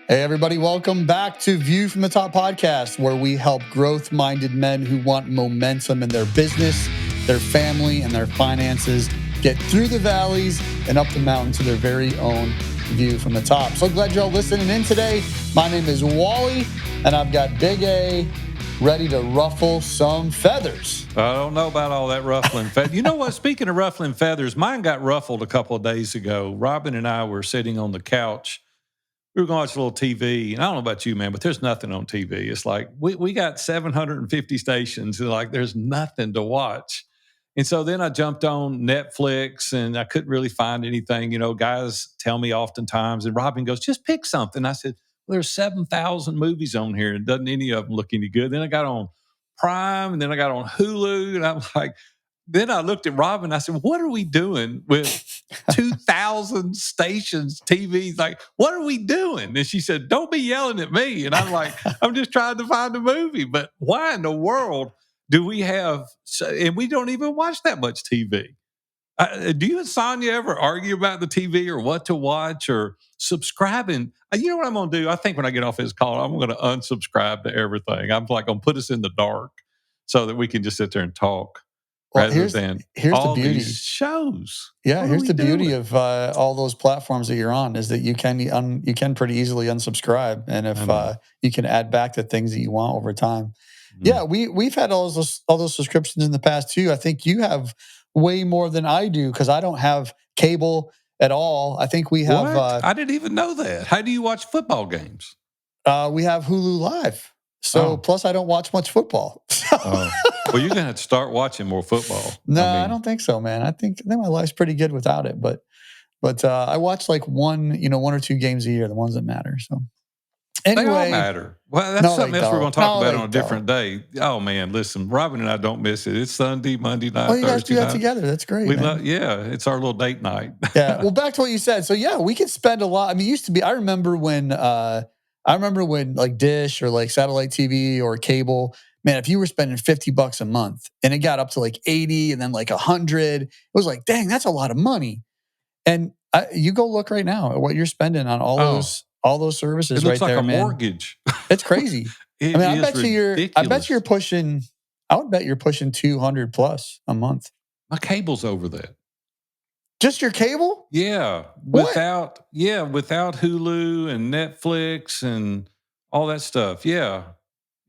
Hey, everybody, welcome back to View from the Top podcast, where we help growth-minded men who want momentum in their business, their family, and their finances get through the valleys and up the mountain to their very own view from the top. So glad y'all listening in today. My name is Wally, and I've got Big A ready to ruffle some feathers. I don't know about all that ruffling feathers. You know what? Speaking of ruffling feathers, mine got ruffled a couple of days ago. Robin and I were sitting on the couch. We were going to watch a little TV, and I don't know about you, man, but there's nothing on TV. It's like we got 750 stations, and like there's nothing to watch. And so then I jumped on Netflix, and I couldn't really find anything. You know, guys tell me oftentimes, and Robin goes, just pick something. I said, well, there's 7,000 movies on here, and doesn't any of them look any good. Then I got on Prime, and then I got on Hulu, and I'm like, then I looked at Robin and I said, what are we doing with 2,000 stations, TVs? Like, what are we doing? And she said, don't be yelling at me. And I'm like, I'm just trying to find a movie. But why in the world do we have, and we don't even watch that much TV. Do you and Sonia ever argue about the TV or what to watch or subscribing? You know what I'm going to do? I think when I get off this call, I'm going to unsubscribe to everything. I'm like, going to put us in the dark so that we can just sit there and talk. Well, here's the beauty. These shows. Yeah, here's the beauty of all those platforms that you're on is that you can pretty easily unsubscribe, and if you can add back the things that you want over time. Mm-hmm. Yeah, we've had all those subscriptions in the past too. I think you have way more than I do because I don't have cable at all. I think we have. I didn't even know that. How do you watch football games? We have Hulu Live. So plus I don't watch much football. Well, you're gonna have to start watching more football. No, I don't think so, man. I think my life's pretty good without it. But I watch like one or two games a year, the ones that matter. So anyway, they all matter. Well, that's something else we're going to talk about on a different day. Oh man, listen, Robin and I don't miss it. It's Sunday, Monday night, Thursday night. Thursday You guys do that night. together. That's great. It's our little date night. Yeah. Well, back to what you said. So yeah, we could spend a lot. I mean, it used to be. I remember when like Dish or like satellite TV or cable, man, if you were spending $50 a month and it got up to like 80 and then like 100, it was like, dang, that's a lot of money. And you go look right now at what you're spending on all those services. It looks right like there, a man. Mortgage. It's crazy. I bet you're pushing 200 plus a month. My cable's over that. Just your cable? Yeah. Without Hulu and Netflix and all that stuff. Yeah.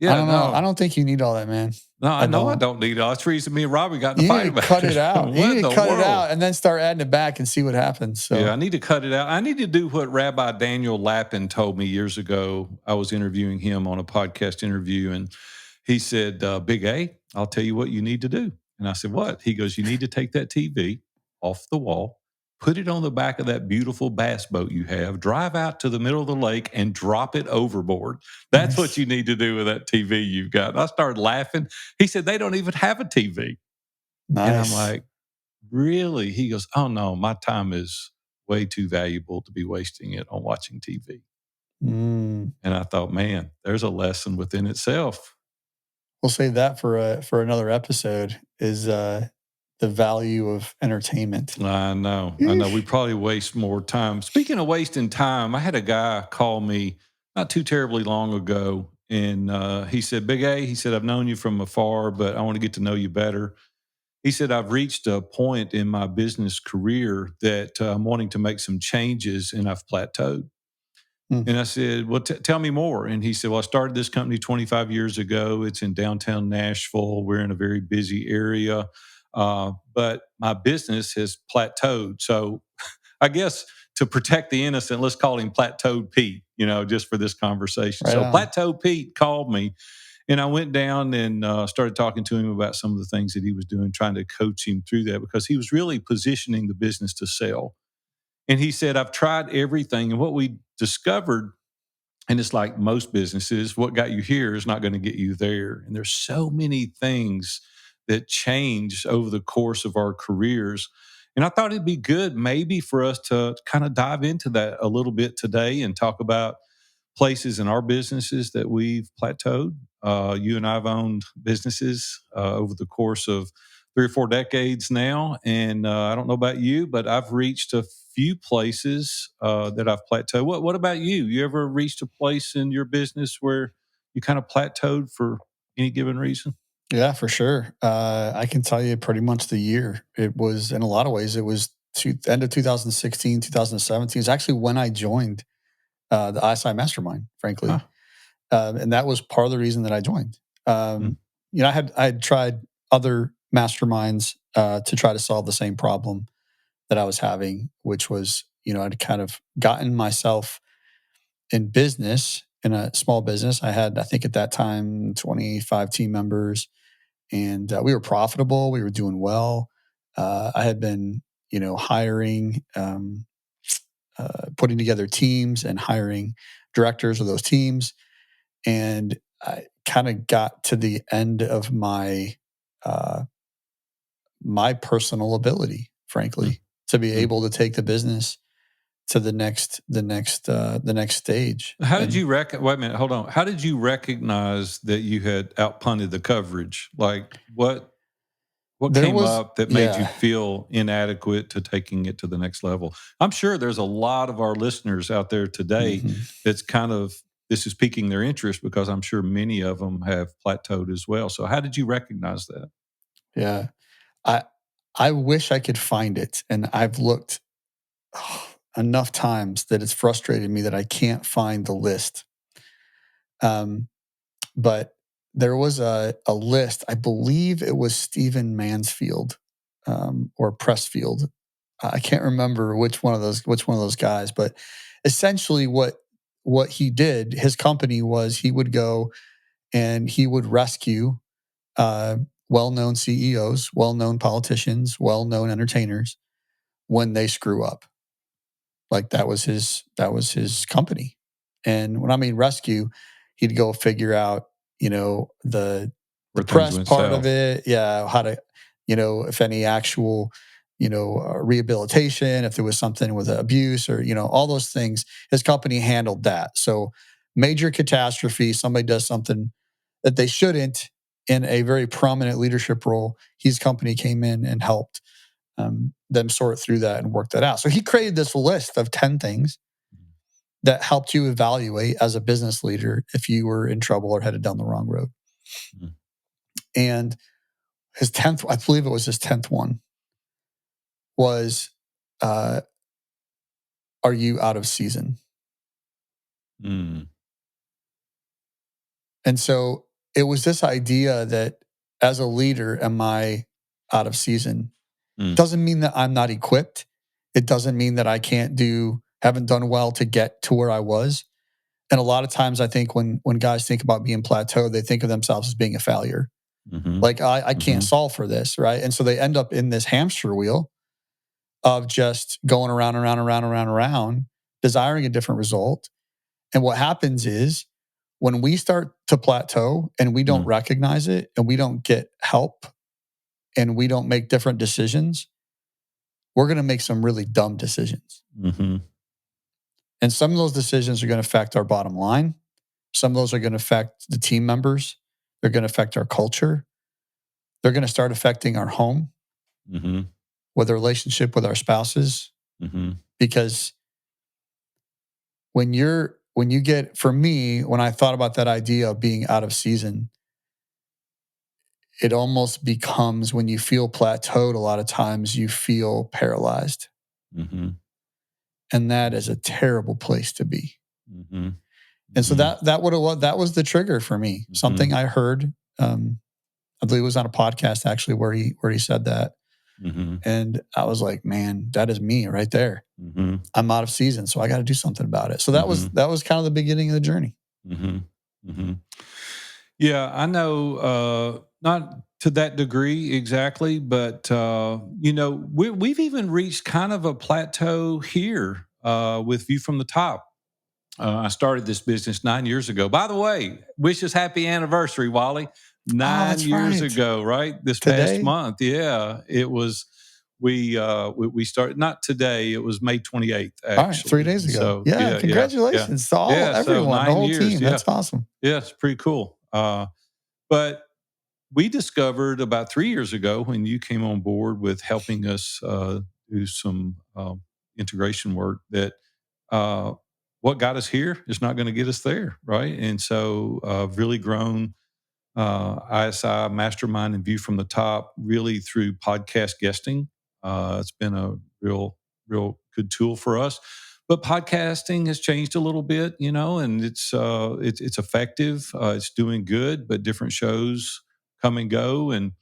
Yeah. I don't know. I don't think you need all that, man. No, I know I don't need it. That's the reason me and Robbie got to fight about it. Cut it out. You need to cut it out and then start adding it back and see what happens. So. Yeah, I need to cut it out. I need to do what Rabbi Daniel Lapin told me years ago. I was interviewing him on a podcast interview, and he said, Big A, I'll tell you what you need to do. And I said, what? He goes, you need to take that TV off the wall, put it on the back of that beautiful bass boat you have, drive out to the middle of the lake and drop it overboard. That's what you need to do with that TV you've got. And I started laughing. He said, they don't even have a TV. Nice. And I'm like, really? He goes, oh no, my time is way too valuable to be wasting it on watching TV. And I thought, man, there's a lesson within itself. We'll save that for another episode is the value of entertainment. I know. We probably waste more time. Speaking of wasting time, I had a guy call me not too terribly long ago, and he said, Big A, he said, I've known you from afar, but I want to get to know you better. He said, I've reached a point in my business career that I'm wanting to make some changes, and I've plateaued. And I said, well, tell me more. And he said, well, I started this company 25 years ago. It's in downtown Nashville. We're in a very busy area. But my business has plateaued. So I guess to protect the innocent, let's call him Plateaued Pete, just for this conversation. Right. So Plateaued Pete called me, and I went down and started talking to him about some of the things that he was doing, trying to coach him through that because he was really positioning the business to sell. And he said, I've tried everything. And what we discovered, and it's like most businesses, what got you here is not going to get you there. And there's so many things that change over the course of our careers. And I thought it'd be good maybe for us to kind of dive into that a little bit today and talk about places in our businesses that we've plateaued. You and I have owned businesses over the course of 3 or 4 decades now. And I don't know about you, but I've reached a few places that I've plateaued. What about you? You ever reached a place in your business where you kind of plateaued for any given reason? Yeah, for sure. I can tell you pretty much the year. It was, in a lot of ways, it was end of 2016, 2017. It's actually when I joined the ISI Mastermind, frankly. Huh. And that was part of the reason that I joined. Mm, I had tried other masterminds to try to solve the same problem that I was having, which was, I'd kind of gotten myself in business in a small business. I had, I think at that time, 25 team members, and we were profitable. We were doing well. I had been, hiring, putting together teams and hiring directors of those teams. And I kind of got to the end of uh, my personal ability, mm, frankly, to be mm. able to take the business to the next stage. How did And you wait a minute, hold on. How did you recognize that you had outpunted the coverage? Like what there came was, up that made you yeah, feel inadequate to taking it to the next level? I'm sure there's a lot of our listeners out there today mhm, that's kind of this is piquing their interest because I'm sure many of them have plateaued as well. So how did you recognize that? yeah. I I wish I could find it, and I've looked enough times that it's frustrated me that I can't find the list. Um, but there was a list. I believe it was Stephen Mansfield or Pressfield. I can't remember which one of those guys, but essentially what he did, his company was he would go and he would rescue uh, well-known CEOs, well-known politicians, well-known entertainers when they screw up. Like that was his company. And when I mean rescue, he'd go figure out, the Where things press went part of south? it, yeah, how to, if any actual, rehabilitation, if there was something with abuse or, all those things, his company handled that. So major catastrophe, somebody does something that they shouldn't in a very prominent leadership role, his company came in and helped them sort through that and work that out. So he created this list of 10 things that helped you evaluate as a business leader if you were in trouble or headed down the wrong road. Mm, And his 10th, I believe it was his 10th one, was uh, are you out of season? mm, And so it was this idea that as a leader, am I out of season? mm, Doesn't mean that I'm not equipped. It doesn't mean that I haven't done well to get to where I was. And a lot of times I think when guys think about being plateaued, they think of themselves as being a failure. mhm, Like I can't mhm, solve for this, right? And so they end up in this hamster wheel of just going around and around and around and around and around, desiring a different result. And what happens is when we start to plateau and we don't mm, recognize it and we don't get help and we don't make different decisions, we're going to make some really dumb decisions. mhm, And some of those decisions are going to affect our bottom line. Some of those are going to affect the team members. They're going to affect our culture. They're going to start affecting our home, mhm, with a relationship with our spouses. mhm, Because when you get, for me, when I thought about that idea of being out of season, it almost becomes when you feel plateaued, a lot of times you feel paralyzed. mhm, And that is a terrible place to be. mhm, And so mhm, that was the trigger for me. Something mhm, I heard. I believe it was on a podcast actually where he said that. mhm, And I was like, man, that is me right there. mhm, I'm out of season, so I got to do something about it. So mhm, that was kind of the beginning of the journey. mhm, mhm. Yeah, I know, not to that degree exactly, but we've even reached kind of a plateau here with View from the Top. I started this business 9 years ago. By the way, wish us happy anniversary, Wally. Oh, 9 years that's right. ago, right? This past Today. month, yeah, it was. We started not today. It was May 28th, All right, 3 actually. days And ago. so, Yeah, yeah, yeah, yeah, congratulations to yeah. So everyone, the nine whole years, team. yeah, That's awesome. yeah, it's pretty cool. But we discovered about 3 years ago when you came on board with helping us do some integration work that uh, what got us here is not going to get us there, right? And so, really grown ISI Mastermind and View from the Top really through podcast guesting. It's been a real good tool for us. But podcasting has changed a little bit, and it's effective. It's doing good, but different shows come and go. And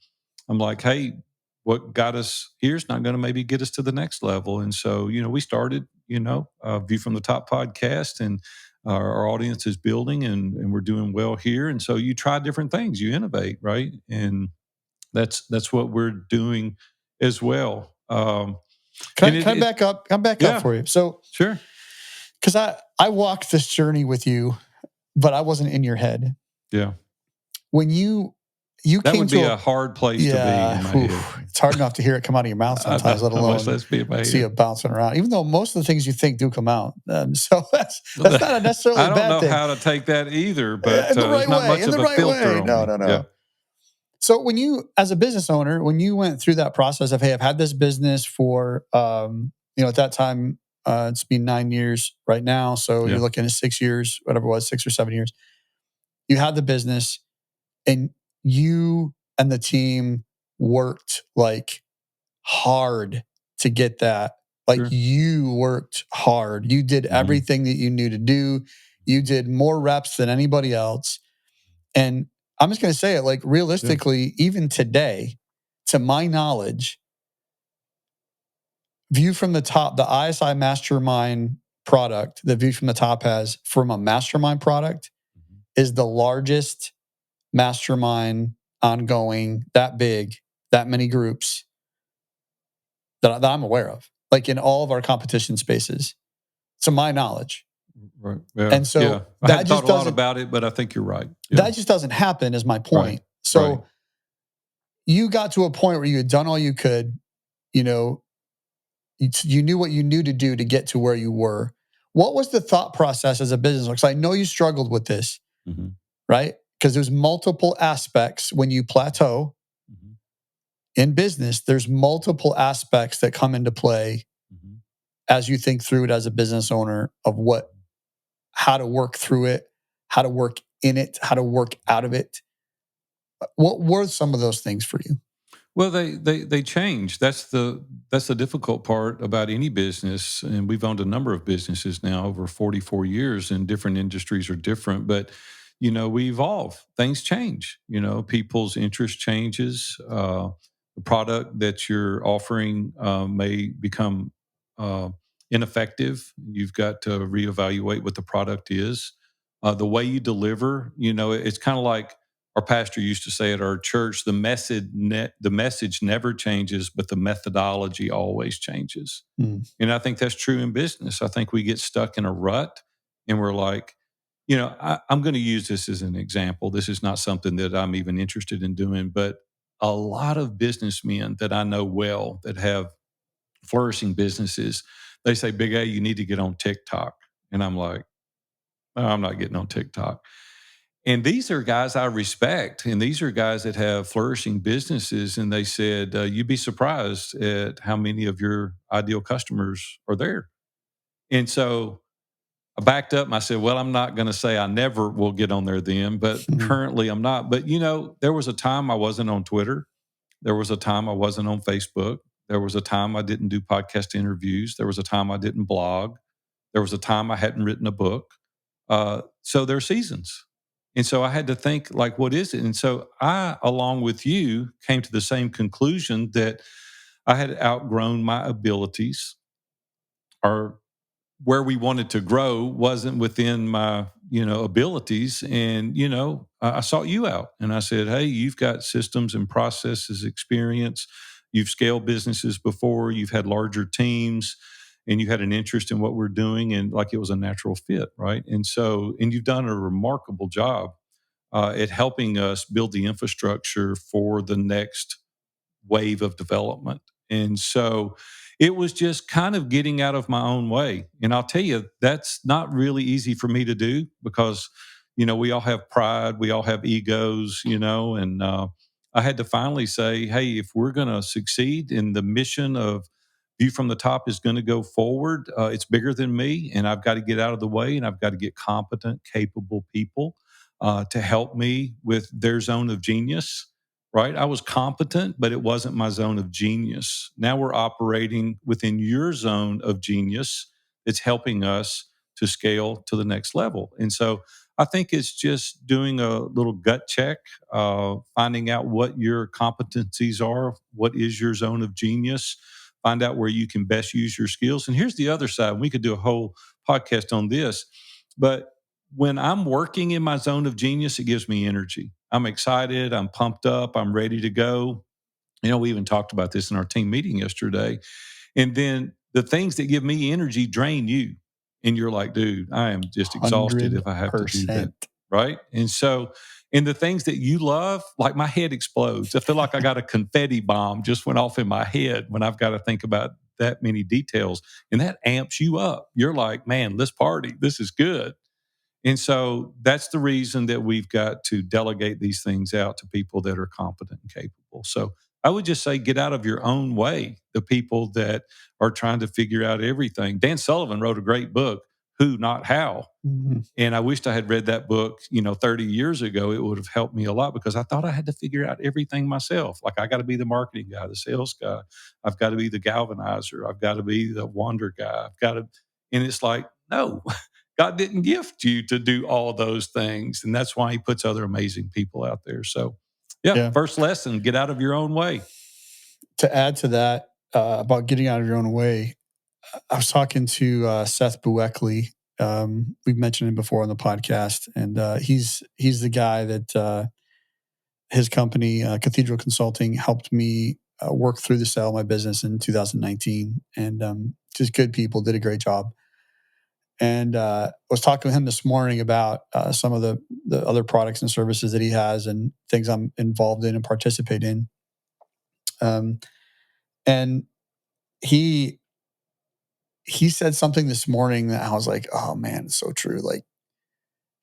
I'm like, hey, what got us here is not going to maybe get us to the next level. And so, we started, View from the Top podcast, and our audience is building, and we're doing well here. And so you try different things, you innovate, right? And that's what we're doing as well. And Can I back up? Can I back up yeah, for you? So, sure. because I walked this journey with you, but I wasn't in your head. Yeah. When you That came would to be a hard place to be in my head. it's hard enough to hear it come out of your mouth sometimes, let alone see it bouncing around. Even though most of the things you think do come out, so that's not a necessarily I a bad don't know thing. how to take that either, but In the right there's not way, much in of the a right filter way. on No, me. no, no. Yeah. So when you, as a business owner, when you went through that process of, hey, I've had this business for, at that time, it's been 9 years right now. So Yeah. you're looking at 6 years, whatever it was, 6 or 7 years. You had the business, and you and the team worked like hard to get that. Like, Sure. you worked hard. You did everything that you knew to do. You did more reps than anybody else. And I'm just going to say it, like, realistically, even today, to my knowledge, View from the Top, the ISI Mastermind product that View from the Top has from a mastermind product is the largest mastermind ongoing, that big, that many groups that I'm aware of, like in all of our competition spaces, to my knowledge. Right. Yeah. And so yeah. I that hadn't just thought a lot doesn't, about it, but I think you're right. Yeah. that just doesn't happen, is my point. Right. So Right. you got to a point where you had done all you could, you know, you knew what you knew to do to get to where you were. What was the thought process as a business owner? Because I know you struggled with this, Mhm. right? Because there's multiple aspects when you plateau Mhm. in business. There's multiple aspects that come into play Mhm. as you think through it as a business owner of how to work through it, how to work in it, how to work out of it. What were some of those things for you? Well, they change. That's the difficult part about any business, and we've owned a number of businesses now over 44 years, and different industries are different. But we evolve. Things change. People's interest changes. The product that you're offering may become uh, ineffective. You've got to reevaluate what the product is. The way you deliver. It's kind of like our pastor used to say at our church, the message never changes, but the methodology always changes. Mm. And I think that's true in business. I think we get stuck in a rut, and we're like, I'm going to use this as an example. This is not something that I'm even interested in doing, but a lot of businessmen that I know well that have flourishing businesses, they say, Big A, you need to get on TikTok. And I'm like, "Oh, I'm not getting on TikTok." And these are guys I respect, and these are guys that have flourishing businesses. And they said, "You'd be surprised at how many of your ideal customers are there." And so I backed up and I said, "Well, I'm not going to say I never will get on there then, but currently I'm not." But there was a time I wasn't on Twitter. There was a time I wasn't on Facebook. There was a time I didn't do podcast interviews. There was a time I didn't blog. There was a time I hadn't written a book. So there are seasons. And so I had to think, like, what is it? And so I, along with you, came to the same conclusion that I had outgrown my abilities, or where we wanted to grow wasn't within my, abilities. And, I sought you out and I said, "Hey, you've got systems and processes experience. You've scaled businesses before, you've had larger teams, and you had an interest in what we're doing." And like, it was a natural fit. Right. And you've done a remarkable job at helping us build the infrastructure for the next wave of development. And so it was just kind of getting out of my own way. And I'll tell you, that's not really easy for me to do because, we all have pride, we all have egos, and I had to finally say, hey, if we're going to succeed in the mission of View from the Top is going to go forward, it's bigger than me, and I've got to get out of the way, and I've got to get competent, capable people to help me with their zone of genius. Right? I was competent, but it wasn't my zone of genius. Now we're operating within your zone of genius. It's helping us to scale to the next level. And so I think it's just doing a little gut check, finding out what your competencies are, what is your zone of genius, find out where you can best use your skills. And here's the other side. We could do a whole podcast on this, but when I'm working in my zone of genius, it gives me energy. I'm excited, I'm pumped up, I'm ready to go. We even talked about this in our team meeting yesterday. And then the things that give me energy drain you. And you're like, dude, I am just exhausted if I have to do that. 100%. Right. And so, in the things that you love, like my head explodes. I feel like I got a confetti bomb just went off in my head when I've got to think about that many details. And that amps you up. You're like, man, let's party. This is good. And so that's the reason that we've got to delegate these things out to people that are competent and capable. So I would just say get out of your own way, the people that are trying to figure out everything. Dan Sullivan wrote a great book, Who, Not How. Mhm. And I wished I had read that book, 30 years ago. It would have helped me a lot because I thought I had to figure out everything myself. Like I got to be the marketing guy, the sales guy. I've got to be the galvanizer. I've got to be the wonder guy. And it's like, no, God didn't gift you to do all those things. And that's why he puts other amazing people out there. So, yeah, Yeah. first lesson, get out of your own way. To add to that, about getting out of your own way, I was talking to Seth Bueckley. We've mentioned him before on the podcast, and he's the guy that his company, Cathedral Consulting, helped me work through the sale of my business in 2019, and just good people, did a great job. And I was talking to him this morning about some of the other products and services that he has and things I'm involved in and participate in. Um, and he he said something this morning that I was like, oh man, it's so true. Like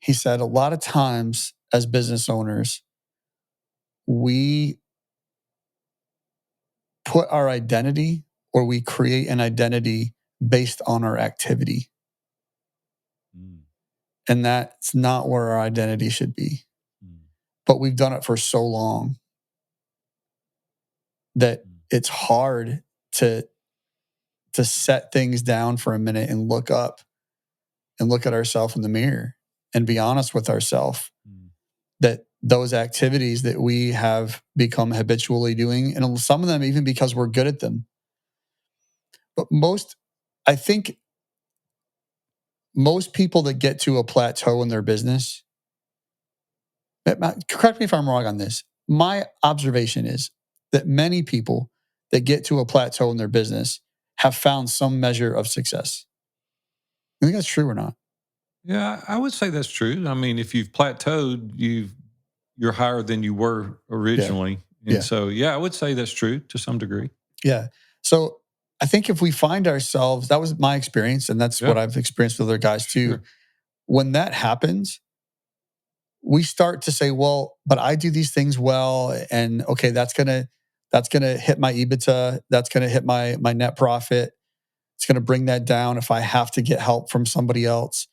he said, a lot of times as business owners, we put our identity or we create an identity based on our activity. Mm, And that's not where our identity should be. mm, But we've done it for so long that mm, it's hard to set things down for a minute and look up and look at ourselves in the mirror and be honest with ourselves mm. that those activities that we have become habitually doing, and some of them even because we're good at them. But I think most people that get to a plateau in their business, correct me if I'm wrong on this. My observation is that many people that get to a plateau in their business have found some measure of success. You think that's true or not? Yeah, I would say that's true. I mean, if you've plateaued, you're higher than you were Yeah. originally. And Yeah. so, yeah, I would say that's true to some degree. Yeah. So I think if we find ourselves, that was my experience, and that's what Yeah, I've experienced with other guys too. sure. When that happens, we start to say, well, but I do these things well. And okay, that's gonna hit my EBITDA, that's gonna hit my net profit. It's gonna bring that down if I have to get help from somebody else.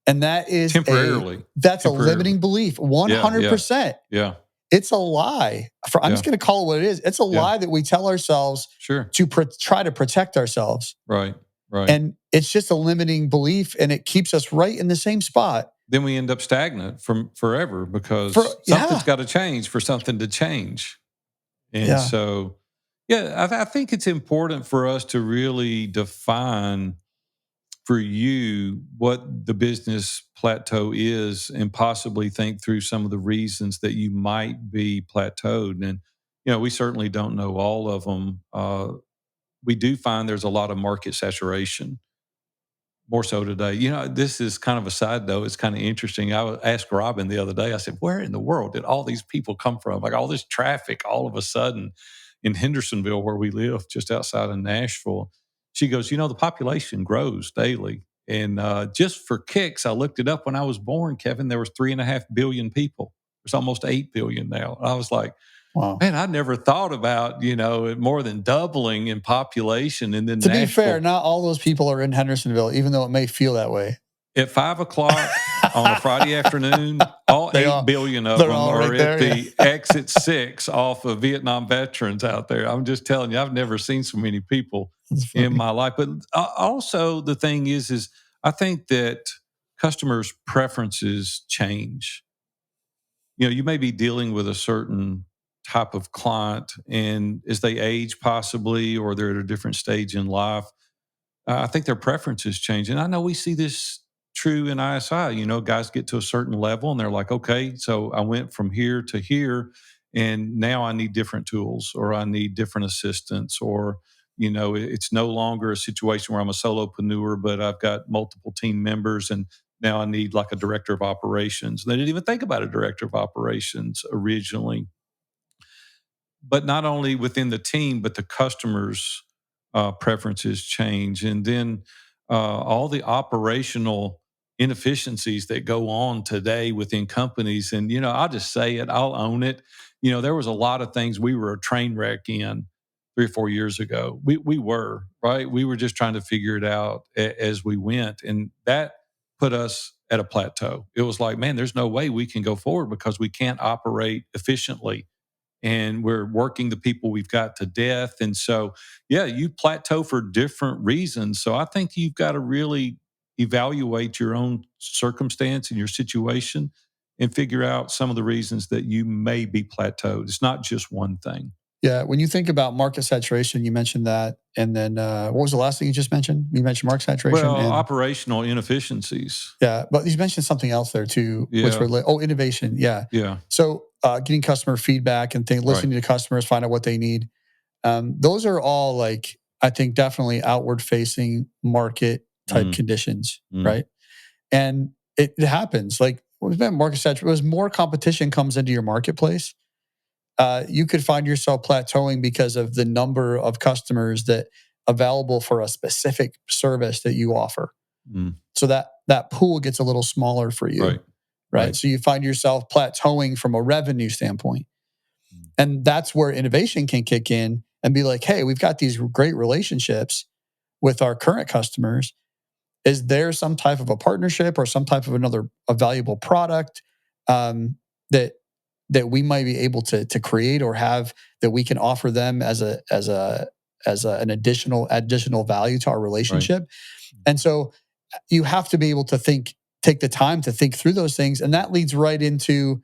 And Temporarily. that's a Temporarily. limiting belief, Yeah, yeah, 100%. yeah, It's a lie. I'm yeah, just going to call it what it is. It's a yeah. lie that we tell ourselves Sure. to try to protect ourselves. Right, right. And it's just a limiting belief and it keeps us right in the same spot. Then we end up stagnant from forever For because something's yeah. got to change for something to change. And Yeah. so, yeah, I think it's important for us to really define for you what the business plateau is and possibly think through some of the reasons that you might be plateaued. And, we certainly don't know all of them. We do find there's a lot of market saturation more so today. This is kind of a side note. It's kind of interesting. Asked Robin the other day, I said, where in the world did all these people come from? Like all this traffic all of a sudden in Hendersonville, where we live, just outside of Nashville. She goes, the population grows daily. And just for kicks, I looked it up when I was born, Kevin, there was 3.5 billion people. There's almost 8 billion now. And I was like, Wow. Man, I never thought about, it more than doubling in population, and then To be fair, Nashville not all those people are in Hendersonville, even though it may feel that way. at 5 o'clock on a Friday afternoon, all They 8 all, billion of they're them all are right at there. Yeah. the exit 6 off of Vietnam veterans out there. I'm just telling you, I've never seen so many people That's in funny. my life. But also the thing is I think that customers' preferences change. You may be dealing with a certain type of client, and as they age possibly, or they're at a different stage in life, I think their preferences change. And I know we see this true in ISI. Guys get to a certain level and they're like, okay, so I went from here to here, and now I need different tools, or I need different assistance, or it's no longer a situation where I'm a solopreneur, but I've got multiple team members, and now I need like a director of operations. They didn't even think about a director of operations originally. But not only within the team, but the customers' preferences change, and then all the operational inefficiencies that go on today within companies. And I'll just say it, I'll own it. There was a lot of things we were a train wreck in 3 or 4 years ago. We were right. We were just trying to figure it out as we went, and that put us at a plateau. It was like, man, there's no way we can go forward because we can't operate efficiently, and we're working the people we've got to death. And so, yeah, you plateau for different reasons. So I think you've got to really evaluate your own circumstance and your situation and figure out some of the reasons that you may be plateaued. It's not just one thing. Yeah. When you think about market saturation, you mentioned that. And then what was the last thing you just mentioned? You mentioned market saturation Well, and operational inefficiencies. yeah, but you mentioned something else there too, which Yeah. were innovation. Yeah. Yeah. So getting customer feedback and Right. listening to customers, find out what they need. Those are all like, I think definitely outward facing market type Mm, conditions, mm, right? And it happens. Like when market saturation, as more competition comes into your marketplace, you could find yourself plateauing because of the number of customers that available for a specific service that you offer. mm. So that pool gets a little smaller for you, Right. right? Right. So you find yourself plateauing from a revenue standpoint. Mm, And that's where innovation can kick in and be like, hey, we've got these great relationships with our current customers. Is there some type of a partnership or some type of a valuable product um, that we might be able to create or have that we can offer them an additional value to our right. relationship? And so you have to be able to take the time to think through those things, and that leads right into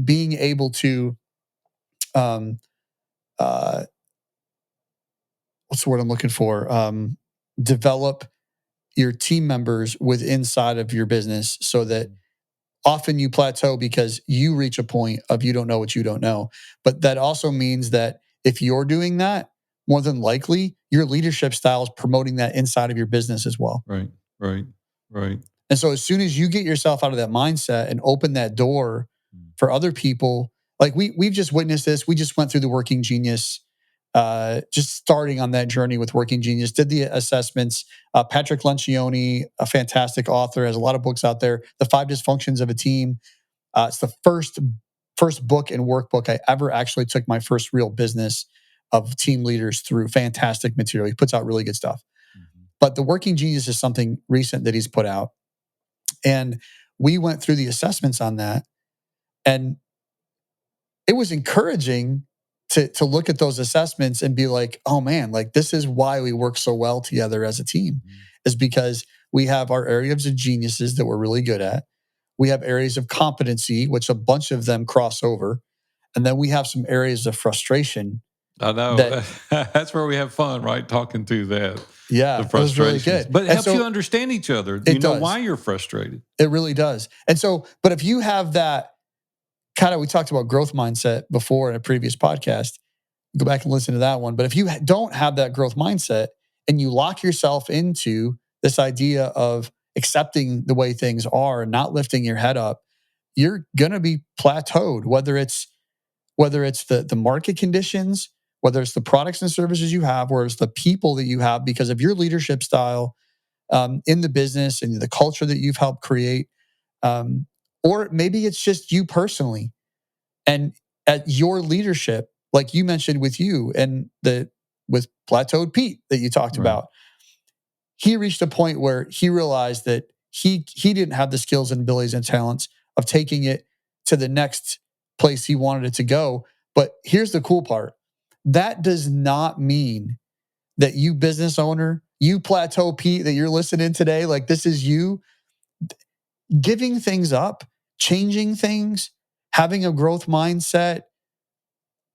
being able to um, uh, what's the word I'm looking for? Develop your team members with inside of your business so that Mm, often you plateau because you reach a point of you don't know what you don't know. But that also means that if you're doing that, more than likely your leadership style is promoting that inside of your business as well. right. Right. Right. And so as soon as you get yourself out of that mindset and open that door Mm, for other people, like we've just witnessed this. We just went through the Working Genius, just starting on that journey with Working Genius, did the assessments. Patrick Lencioni, a fantastic author, has a lot of books out there. The Five Dysfunctions of a Team. It's the first book and workbook I ever actually took my first real business of team leaders through. Fantastic material. He puts out really good stuff. mhm, But the Working Genius is something recent that he's put out. And we went through the assessments on that. And it was encouraging to look at those assessments and be like, oh man, like this is why we work so well together as a team, mhm. is because we have our areas of geniuses that we're really good at. We have areas of competency, which a bunch of them cross over. And then we have some areas of frustration I that, know. That's where we have fun, right? Talking through that, the yeah, it was really frustrations. good. But it And helps you so understand each other. You it know why does. you're frustrated. It really does. And so, but if you have that kind of, we talked about growth mindset before in a previous podcast, go back and listen to that one. But if you don't have that growth mindset and you lock yourself into this idea of accepting the way things are and not lifting your head up, you're going to be plateaued, whether it's the market conditions, whether it's the products and services you have, or it's the people that you have because of your leadership style in the business and the culture that you've helped create. Um, or maybe it's just you personally. And at your leadership, like you mentioned with you and with Plateaued Pete that you talked Right. about, he reached a point where he realized that he didn't have the skills and abilities and talents of taking it to the next place he wanted it to go. But here's the cool part. That does not mean that you business owner, you Plateau Pete that you're listening today, like this is you giving things up, changing things, having a growth mindset,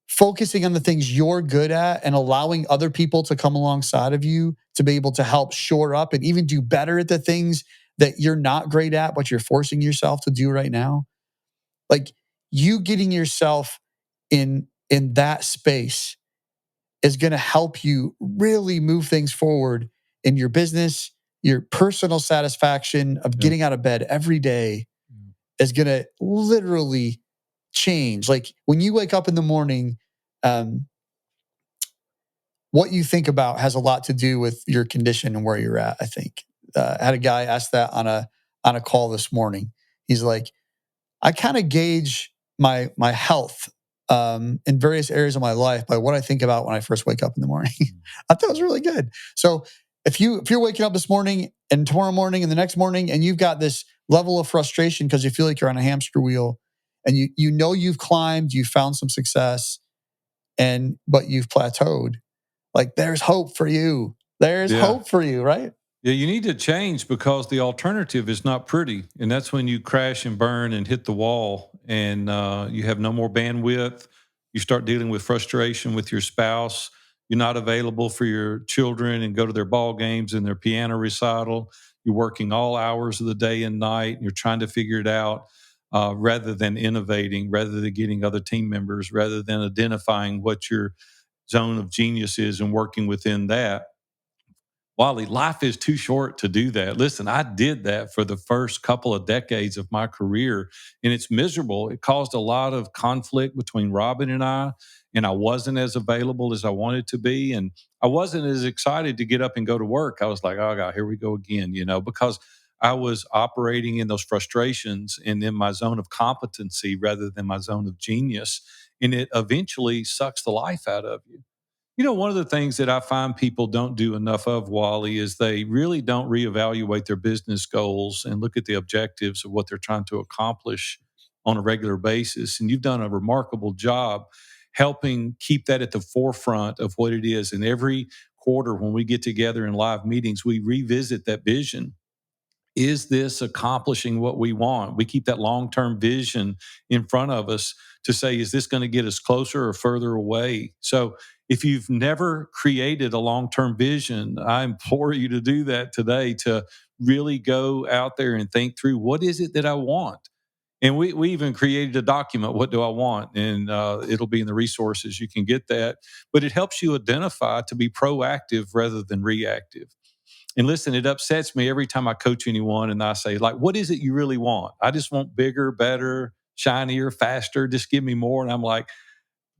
focusing on the things you're good at and allowing other people to come alongside of you to be able to help shore up and even do better at the things that you're not great at, but you're forcing yourself to do right now. Like you getting yourself in that space is going to help you really move things forward in your business, your personal satisfaction of Yeah. getting out of bed every day is going to literally change. Like when you wake up in the morning, um, what you think about has a lot to do with your condition and where you're at. I think I had a guy ask that on a call this morning. He's like, I kind of gauge my health in various areas of my life by what I think about when I first wake up in the morning. I thought it was really good. So if you're waking up this morning and tomorrow morning and the next morning and you've got this level of frustration because you feel like you're on a hamster wheel and you know you've climbed, you've found some success, and but you've plateaued, like there's hope for you. There's Yeah. hope for you, right? Yeah, you need to change because the alternative is not pretty. And that's when you crash and burn and hit the wall and you have no more bandwidth. You start dealing with frustration with your spouse. You're not available for your children and go to their ball games and their piano recital. You're working all hours of the day and night. And you're trying to figure it out rather than innovating, rather than getting other team members, rather than identifying what your zone of genius is and working within that. Wally, life is too short to do that. Listen, I did that for the first couple of decades of my career, and it's miserable. It caused a lot of conflict between Robin and I wasn't as available as I wanted to be. And I wasn't as excited to get up and go to work. I was like, oh, God, here we go again, because I was operating in those frustrations and in my zone of competency rather than my zone of genius. And it eventually sucks the life out of you. One of the things that I find people don't do enough of, Wally, is they really don't reevaluate their business goals and look at the objectives of what they're trying to accomplish on a regular basis. And you've done a remarkable job helping keep that at the forefront of what it is. And every quarter, when we get together in live meetings, we revisit that vision. Is this accomplishing what we want? We keep that long term vision in front of us to say, is this going to get us closer or further away? So, if you've never created a long term vision, I implore you to do that today, to really go out there and think through, what is it that I want? And we even created a document, what do I want? And it'll be in the resources. You can get that. But it helps you identify to be proactive rather than reactive. And listen, it upsets me every time I coach anyone and I say, like, what is it you really want? I just want bigger, better, shinier, faster. Just give me more. And I'm like,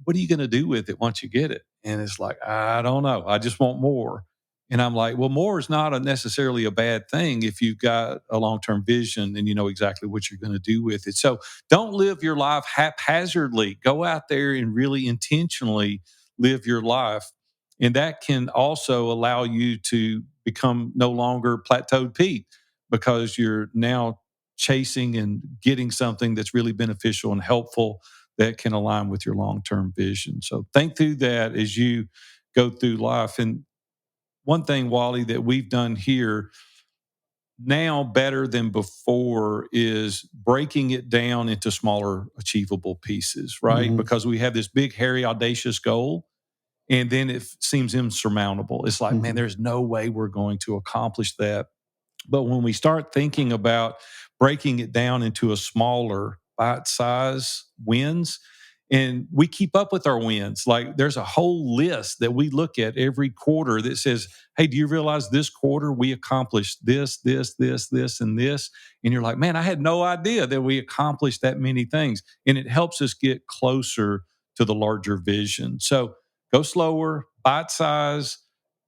what are you going to do with it once you get it? And it's like, I don't know. I just want more. And I'm like, well, more is not necessarily a bad thing if you've got a long term vision and you know exactly what you're going to do with it. So don't live your life haphazardly. Go out there and really intentionally live your life. And that can also allow you to become no longer plateaued Pete, because you're now chasing and getting something that's really beneficial and helpful that can align with your long-term vision. So think through that as you go through life. And one thing, Wally, that we've done here now better than before is breaking it down into smaller achievable pieces, right? Mm-hmm. Because we have this big, hairy, audacious goal, and then it seems insurmountable. It's like, man, Mm-hmm. there's no way we're going to accomplish that. But when we start thinking about breaking it down into a smaller bite size wins, and we keep up with our wins, like there's a whole list that we look at every quarter that says, hey, do you realize this quarter we accomplished this, this, this, this, and this? And you're like, man, I had no idea that we accomplished that many things. And it helps us get closer to the larger vision. So go slower, bite size,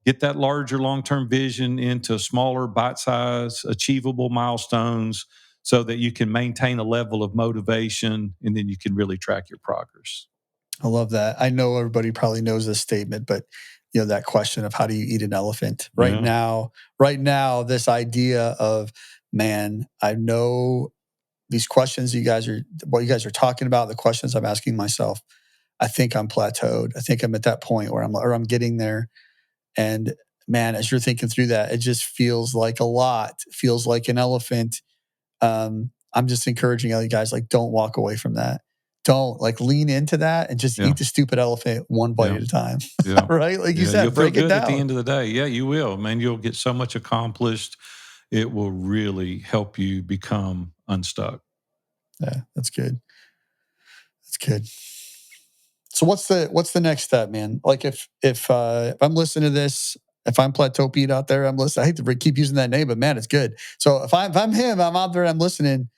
get that larger long term vision into smaller, bite size, achievable milestones so that you can maintain a level of motivation and then you can really track your progress. I love that. I know everybody probably knows this statement, but that question of how do you eat an elephant Yeah. right now, this idea of, man, I know these questions what you guys are talking about, the questions I'm asking myself, I think I'm plateaued. I think I'm at that point where I'm getting there. And man, as you're thinking through that, it just feels like a lot, feels like an elephant. I'm just encouraging other guys, like, don't walk away from that. Don't lean into that and just Yeah. eat the stupid elephant one bite Yeah. at a time. Yeah. Right? Like you Yeah. You'll said, feel break it good at the down. end of the day. Yeah, you will, man. You'll get so much accomplished. It will really help you become unstuck. Yeah, that's good. That's good. So what's the next step, man? Like if I'm listening to this, if I'm Plateau Pete out there, I'm listening. I hate to keep using that name, but man, it's good. So if I'm him, I'm out there, I'm listening.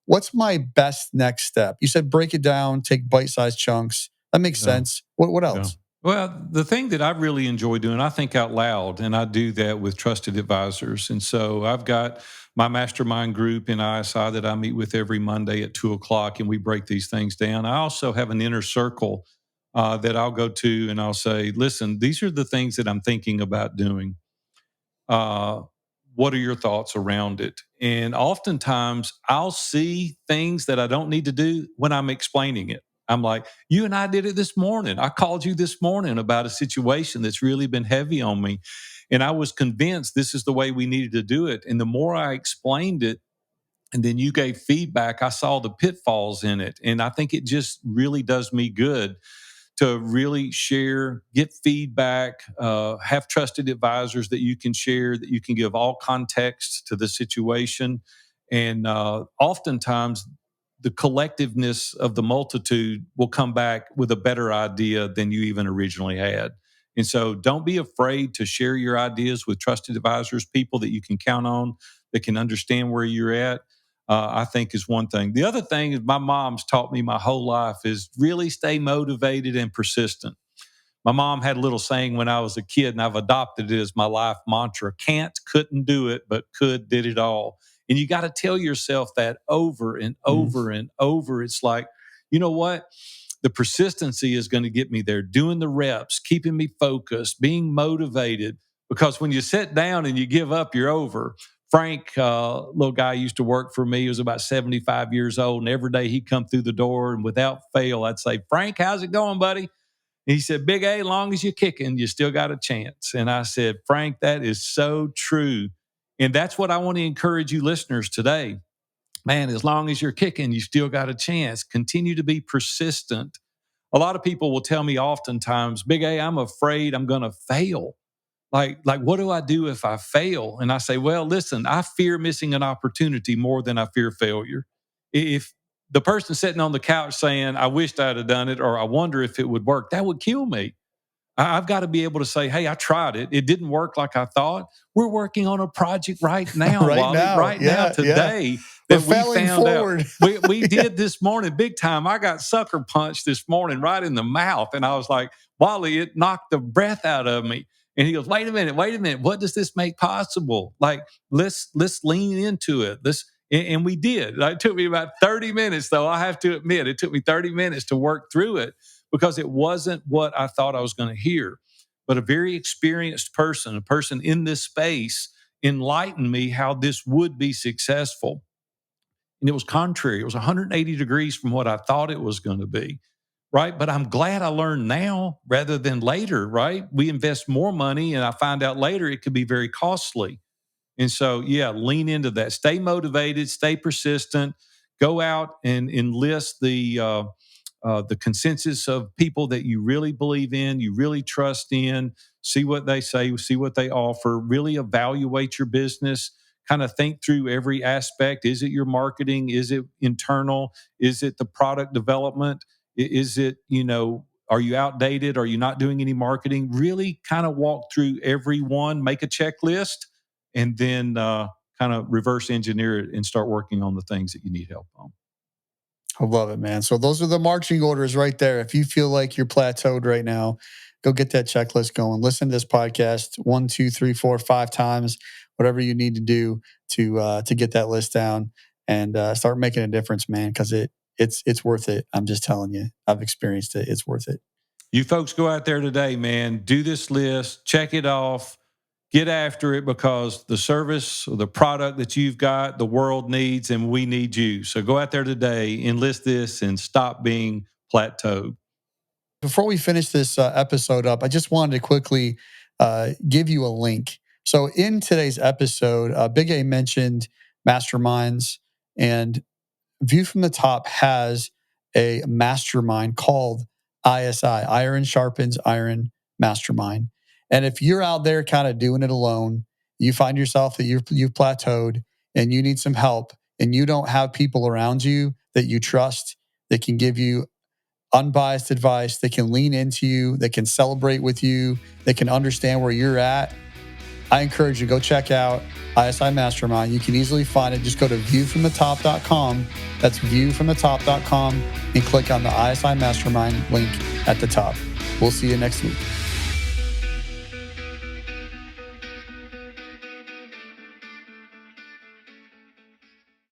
What's my best next step? You said break it down, take bite-sized chunks. That makes Yeah. sense. What Yeah. else? Well, the thing that I really enjoy doing, I think out loud, and I do that with trusted advisors. And so I've got my mastermind group in ISI that I meet with every Monday at 2 o'clock, and we break these things down. I also have an inner circle that I'll go to and I'll say, listen, these are the things that I'm thinking about doing. Uh, what are your thoughts around it? And oftentimes I'll see things that I don't need to do when I'm explaining it. I'm like, you and I did it this morning. I called you this morning about a situation that's really been heavy on me. And I was convinced this is the way we needed to do it. And the more I explained it, and then you gave feedback, I saw the pitfalls in it. And I think it just really does me good to really share, get feedback, have trusted advisors that you can share, that you can give all context to the situation. And oftentimes, the collectiveness of the multitude will come back with a better idea than you even originally had. And so don't be afraid to share your ideas with trusted advisors, people that you can count on, that can understand where you're at. I think is one thing. The other thing is my mom's taught me my whole life is really stay motivated and persistent. My mom had a little saying when I was a kid, and I've adopted it as my life mantra: can't, couldn't do it, but could, did it all. And you got to tell yourself that over and Mm. over and over. It's like, you know what? The persistency is going to get me there, doing the reps, keeping me focused, being motivated. Because when you sit down and you give up, you're over. Frank, little guy, used to work for me. He was about 75 years old. And every day he'd come through the door, and without fail, I'd say, Frank, how's it going, buddy? And he said, Big A, long as you're kicking, you still got a chance. And I said, Frank, that is so true. And that's what I want to encourage you listeners today. Man, as long as you're kicking, you still got a chance. Continue to be persistent. A lot of people will tell me oftentimes, Big A, I'm afraid I'm going to fail. Like, what do I do if I fail? And I say, well, listen, I fear missing an opportunity more than I fear failure. If the person sitting on the couch saying, I wished I'd have done it, or I wonder if it would work, that would kill me. I've got to be able to say, hey, I tried it. It didn't work like I thought. We're working on a project right now, Right Wally, now. right now, Yeah, yeah. today, We're that we failing found out. forward. We Yeah. did this morning, big time. I got sucker punched this morning right in the mouth. And I was like, Wally, it knocked the breath out of me. And he goes, wait a minute. What does this make possible? Like, let's lean into it. And we did. It took me about 30 minutes, though. I have to admit, it took me 30 minutes to work through it because it wasn't what I thought I was going to hear. But a very experienced person, a person in this space, enlightened me how this would be successful. And it was contrary. It was 180 degrees from what I thought it was going to be. Right. But I'm glad I learned now rather than later. Right. We invest more money and I find out later it could be very costly. And so, yeah, lean into that. Stay motivated, stay persistent, go out and enlist the consensus of people that you really believe in, you really trust in, see what they say, see what they offer, really evaluate your business, kind of think through every aspect. Is it your marketing? Is it internal? Is it the product development? Is it, are you outdated? Are you not doing any marketing? Really kind of walk through every one, make a checklist, and then kind of reverse engineer it and start working on the things that you need help on. I love it, man. So those are the marching orders right there. If you feel like you're plateaued right now, go get that checklist going. Listen to this podcast 1, 2, 3, 4, 5 times, whatever you need to do to get that list down. and start making a difference, man, because it's worth it. I'm just telling you. I've experienced it. It's worth it. You folks go out there today, man, do this list, check it off, get after it, because the service or the product that you've got, the world needs, and we need you. So go out there today, enlist this, and stop being plateaued. Before we finish this episode up, I just wanted to quickly give you a link. So in today's episode, Big A mentioned masterminds, and View from the Top has a mastermind called ISI, Iron Sharpens Iron Mastermind. And if you're out there kind of doing it alone, you find yourself that you've plateaued and you need some help, and you don't have people around you that you trust that can give you unbiased advice, that can lean into you, that can celebrate with you, that can understand where you're at, I encourage you to go check out ISI Mastermind. You can easily find it. Just go to viewfromthetop.com. That's viewfromthetop.com and click on the ISI Mastermind link at the top. We'll see you next week.